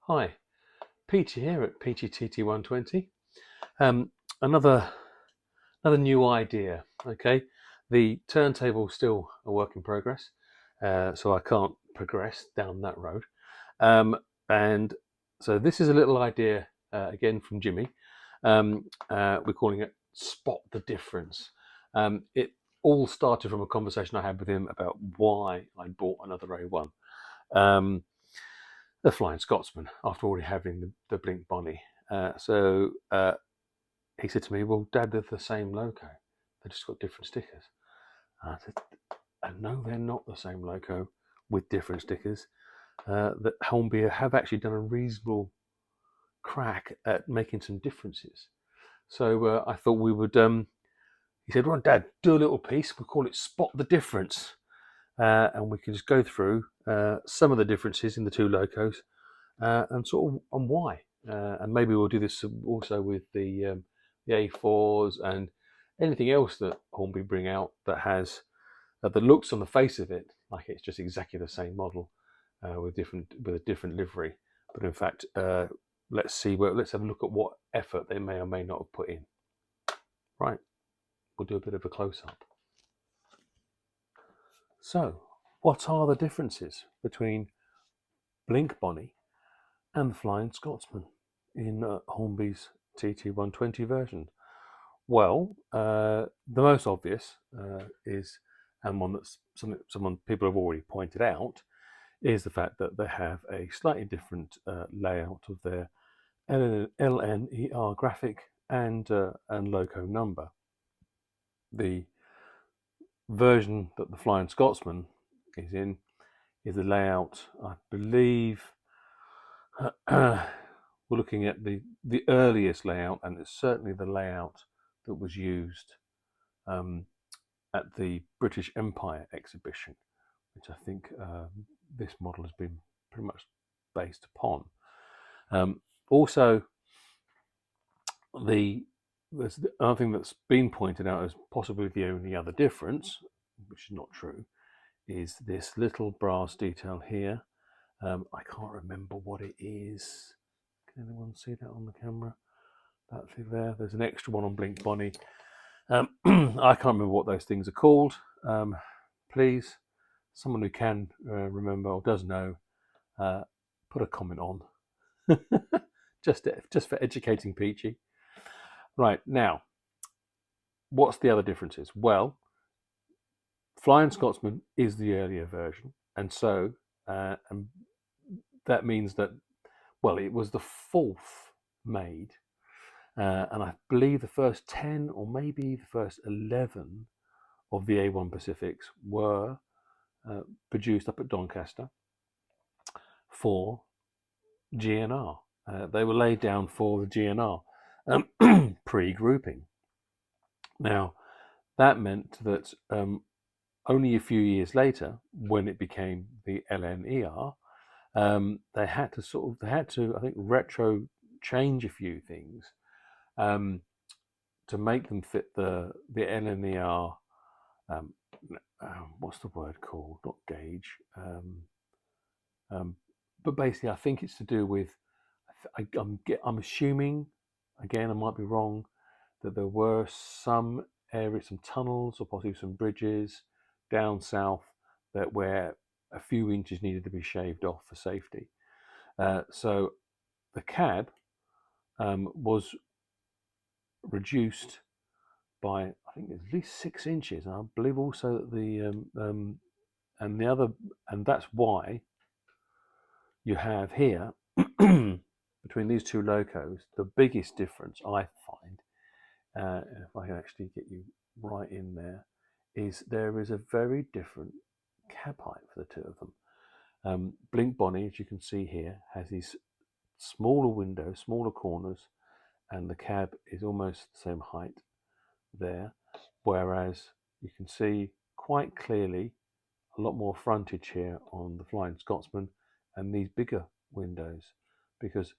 Hi, Peter here at Peachy TT120. Um, another new idea. Okay, the turntable's still a work in progress, so I can't progress down that road. And so this is a little idea again from Jimmy. We're calling it "Spot the Difference." It all started from a conversation I had with him about why I bought another A1. Um, the Flying Scotsman after already having the Blink Bonnie. So he said to me, "Well, Dad, they're the same loco. They just got different stickers." I said, "No, they're not the same loco with different stickers. That Hornby have actually done a reasonable crack at making some differences." So I thought we would. He said, "Well, Dad, do a little piece. We'll call it Spot the Difference." And we can just go through some of the differences in the two locos and sort of on why. And maybe we'll do this also with the A4s and anything else that Hornby bring out that has that looks on the face of it like it's just exactly the same model with a different livery, but in fact, let's have a look at what effort they may or may not have put in. Right, we'll do a bit of a close up. So, what are the differences between Blink Bonnie and the Flying Scotsman in Hornby's TT120 version? Well, the most obvious is, and one that's someone people have already pointed out, is the fact that they have a slightly different layout of their LNER graphic and loco number. The version that the Flying Scotsman is in is the layout, I believe. We're looking at the earliest layout, and it's certainly the layout that was used at the British Empire exhibition, which I think this model has been pretty much based upon. Also, there's the other thing that's been pointed out as possibly the only other difference, which is not true, is this little brass detail here. I can't remember what it is. Can anyone see that on the camera? That thing there. There's an extra one on Blink Bonnie. I can't remember what those things are called. Please, someone who can remember or does know, put a comment on. just for educating Peachy. Right, now, what's the other differences? Well, Flying Scotsman is the earlier version, and so and that means that, well, it was the fourth made, and I believe the first 10 or maybe the first 11 of the A1 Pacifics were produced up at Doncaster for GNR. They were laid down for the GNR pre-grouping. Now, that meant that only a few years later, when it became the LNER, they had to, I think, retro change a few things to make them fit the LNER. What's the word called? Not gauge. But basically, I think it's to do with. I'm assuming, again, I might be wrong, that there were some areas, some tunnels, or possibly some bridges down south where a few inches needed to be shaved off for safety. So the cab was reduced by, I think, at least 6 inches. And I believe also that and that's why you have here between these two locos the biggest difference I find. If I can actually get you right in there is a very different cab height for the two of them. Blink Bonnie, as you can see here, has these smaller windows, smaller corners, and the cab is almost the same height there, whereas you can see quite clearly a lot more frontage here on the Flying Scotsman and these bigger windows, because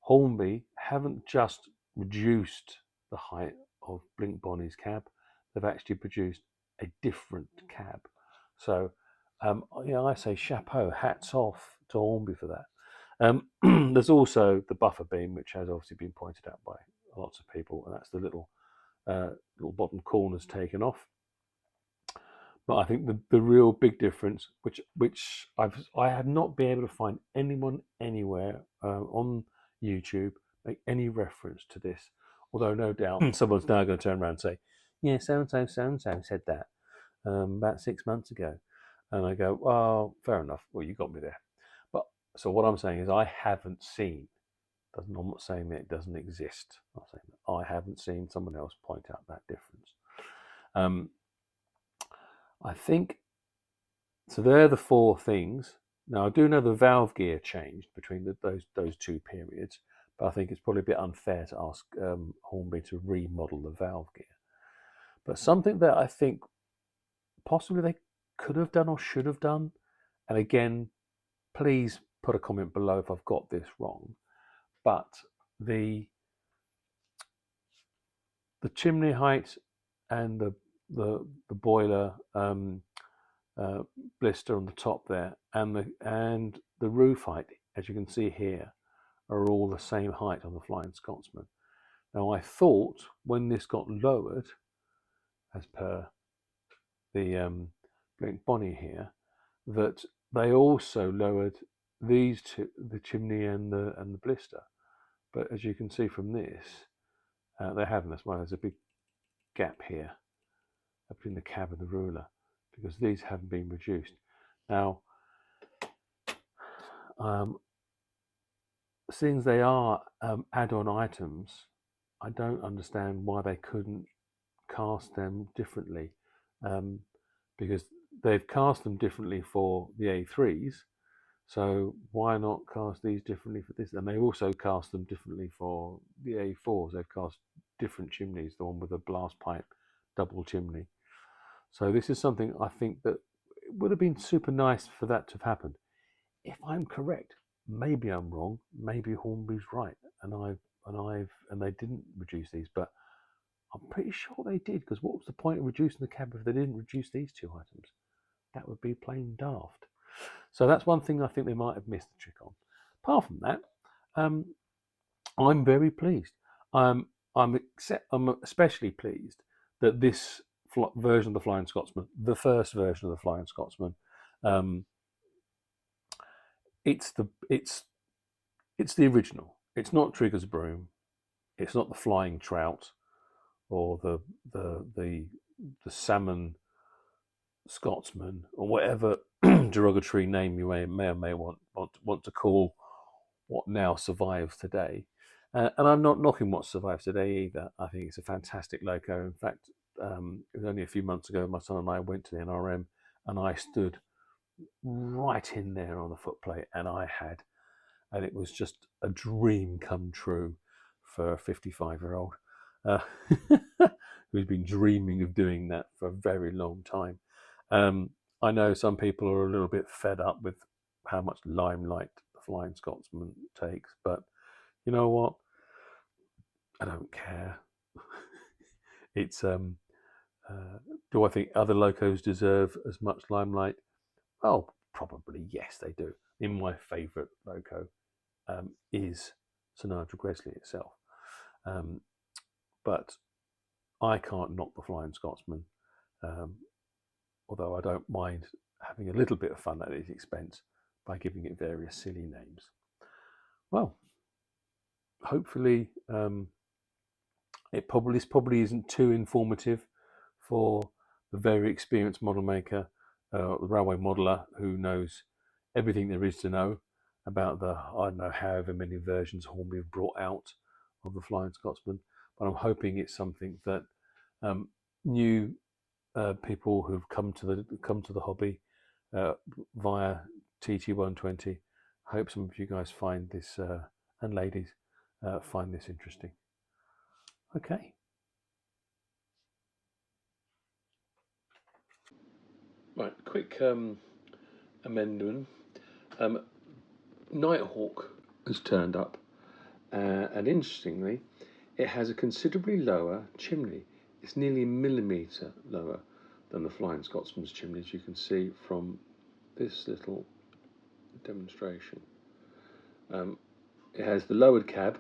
Hornby haven't just reduced the height of Blink Bonnie's cab, they've actually produced a different cab. So I say chapeau, hats off to Hornby for that. There's also the buffer beam, which has obviously been pointed out by lots of people, and that's the little bottom corners taken off. But I think the real big difference, which I have not been able to find anyone anywhere on YouTube make any reference to this, although no doubt someone's now going to turn around and say, yeah, so and so said that about 6 months ago, and I go, well, fair enough. Well, you got me there. But so what I'm saying is I haven't seen. I'm not saying that it doesn't exist. I'm saying that I haven't seen someone else point out that difference. I think so. They're the four things. Now I do know the valve gear changed between those two periods, but I think it's probably a bit unfair to ask Hornby to remodel the valve gear. But something that I think possibly they could have done or should have done, and again, please put a comment below if I've got this wrong, but the chimney height and the boiler blister on the top there, and the roof height, as you can see here, are all the same height on the Flying Scotsman. Now I thought when this got lowered, as per the Blink Bonnie here, that they also lowered these two, the chimney and the blister. But as you can see from this, they haven't. That's why there's a big gap here between the cab and the ruler, because these haven't been reduced. Now, since they are add-on items, I don't understand why they couldn't cast them differently, because they've cast them differently for the A3s, so why not cast these differently for this? And they also cast them differently for the A4s. They've cast different chimneys, the one with a blast pipe double chimney. So this is something I think that it would have been super nice for that to have happened. If I'm correct, maybe I'm wrong. Maybe Hornby's right, and they didn't reduce these, but I'm pretty sure they did. Because what was the point of reducing the cab if they didn't reduce these two items? That would be plain daft. So that's one thing I think they might have missed the trick on. Apart from that, I'm very pleased. I'm especially pleased that this version of the Flying Scotsman, the first version of the Flying Scotsman, it's the original. It's not Trigger's broom. It's not the Flying Trout or the salmon Scotsman or whatever derogatory name you may or may want to call what now survives today. And I'm not knocking what survives today either. I think it's a fantastic loco. In fact, it was only a few months ago my son and I went to the NRM and I stood right in there on the footplate, and it was just a dream come true for a 55-year-old who's been dreaming of doing that for a very long time. I know some people are a little bit fed up with how much limelight the Flying Scotsman takes, but you know what? I don't care. It's do I think other locos deserve as much limelight? Oh, probably yes, they do. In my favourite loco is Sir Nigel Gresley itself, but I can't knock the Flying Scotsman. Although I don't mind having a little bit of fun at its expense by giving it various silly names. Well, hopefully this probably isn't too informative for the very experienced model maker, the railway modeler who knows everything there is to know about the, I don't know, however many versions Hornby have brought out of the Flying Scotsman. But I'm hoping it's something that new people who've come to the hobby via TT120. I hope some of you guys find this and ladies find this interesting. Okay. Right, quick amendment. Nighthawk has turned up, and interestingly, it has a considerably lower chimney. It's nearly a millimetre lower than the Flying Scotsman's chimney, as you can see from this little demonstration. It has the lowered cab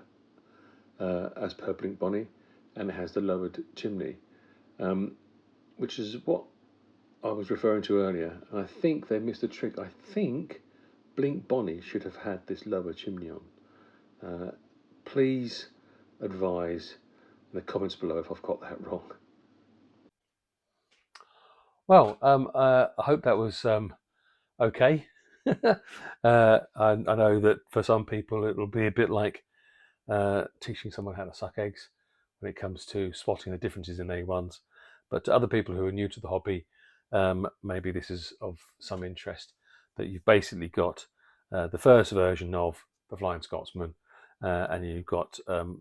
as per Blink Bonnie, and it has the lowered chimney, which is what I was referring to earlier. And I think they missed a trick. I think Blink Bonnie should have had this lower chimney on. Please advise in the comments below if I've got that wrong. Well, I hope that was okay. I know that for some people it'll be a bit like teaching someone how to suck eggs when it comes to spotting the differences in A1s. But to other people who are new to the hobby, maybe this is of some interest, that you've basically got the first version of the Flying Scotsman, and you've got it,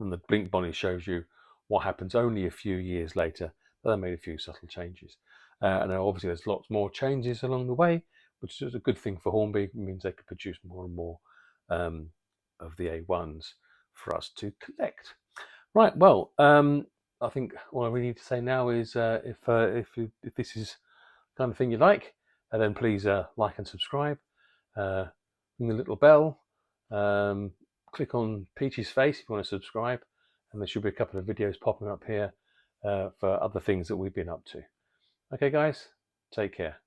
and the Blink Bonnie shows you what happens only a few years later. They made a few subtle changes. And obviously there's lots more changes along the way, which is a good thing for Hornby. It means they could produce more and more of the A1s for us to collect. Right, well, I think all I really need to say now is if this is the kind of thing you like, then please like and subscribe. Ring the little bell. Click on Peach's face if you want to subscribe, and there should be a couple of videos popping up here for other things that we've been up to. Okay, guys, take care.